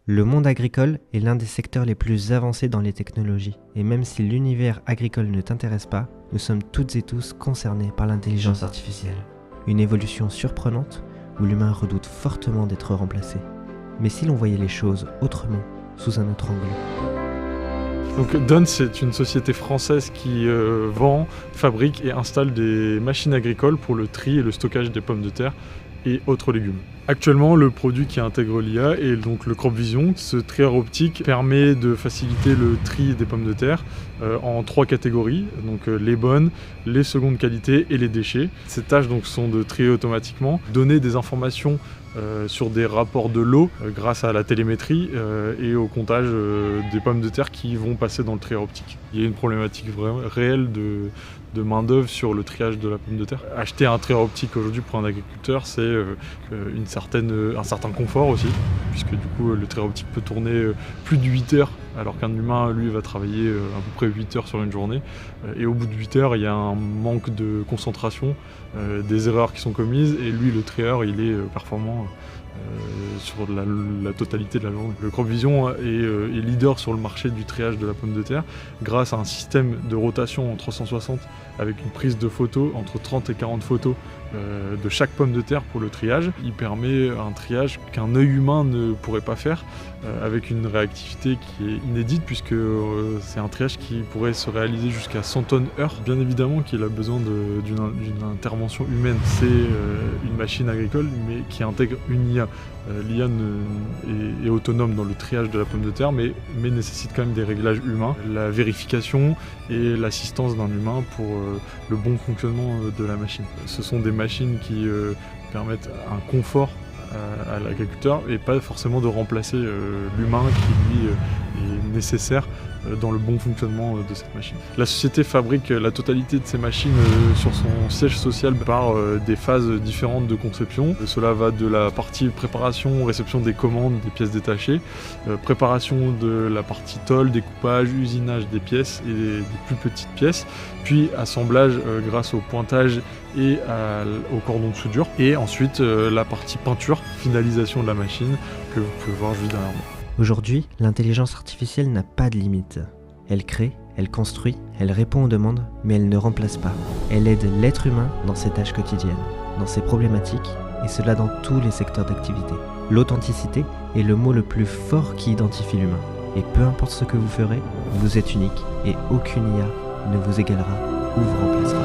Le monde agricole est l'un des secteurs les plus avancés dans les technologies. Et même si l'univers agricole ne t'intéresse pas, nous sommes toutes et tous concernés par l'intelligence artificielle. Une évolution surprenante où l'humain redoute fortement d'être remplacé. Mais si l'on voyait les choses autrement, sous un autre angle? Donc Done, c'est une société française qui vend, fabrique et installe des machines agricoles pour le tri et le stockage des pommes de terre et autres légumes. Actuellement, le produit qui intègre l'IA est donc le Crop Vision. Ce trieur optique permet de faciliter le tri des pommes de terre en 3 catégories, donc les bonnes, les secondes qualités et les déchets. Ces tâches donc sont de trier automatiquement, donner des informations sur des rapports de l'eau grâce à la télémétrie et au comptage des pommes de terre qui vont passer dans le trieur optique. Il y a une problématique réelle de main-d'œuvre sur le triage de la pomme de terre. Acheter un trieur optique aujourd'hui pour un agriculteur, c'est un certain confort aussi, puisque du coup le trieur optique peut tourner plus de 8 heures, alors qu'un humain, lui, va travailler à peu près 8 heures sur une journée. Et au bout de 8 heures, il y a un manque de concentration, des erreurs qui sont commises, et lui, le trieur, il est performant sur la totalité de la journée. Le Crop Vision est leader sur le marché du triage de la pomme de terre grâce à un système de rotation en 360 avec une prise de photos, entre 30 et 40 photos de chaque pomme de terre pour le triage. Il permet un triage qu'un œil humain ne pourrait pas faire avec une réactivité qui est inédite puisque c'est un triage qui pourrait se réaliser jusqu'à 100 tonnes heure. Bien évidemment qu'il a besoin d'une intervention humaine. C'est une machine agricole mais qui intègre une IA. L'IA est autonome dans le triage de la pomme de terre mais nécessite quand même des réglages humains, la vérification et l'assistance d'un humain pour le bon fonctionnement de la machine. Ce sont des machines qui permettent un confort à l'agriculteur et pas forcément de remplacer l'humain qui lui est nécessaire dans le bon fonctionnement de cette machine. La société fabrique la totalité de ces machines sur son siège social par des phases différentes de conception. Cela va de la partie préparation, réception des commandes, des pièces détachées, préparation de la partie tôle, découpage, usinage des pièces et des plus petites pièces, puis assemblage grâce au pointage et au cordon de soudure, et ensuite la partie peinture, finalisation de la machine que vous pouvez voir juste derrière moi. Aujourd'hui, l'intelligence artificielle n'a pas de limite. Elle crée, elle construit, elle répond aux demandes, mais elle ne remplace pas. Elle aide l'être humain dans ses tâches quotidiennes, dans ses problématiques, et cela dans tous les secteurs d'activité. L'authenticité est le mot le plus fort qui identifie l'humain. Et peu importe ce que vous ferez, vous êtes unique, et aucune IA ne vous égalera ou vous remplacera.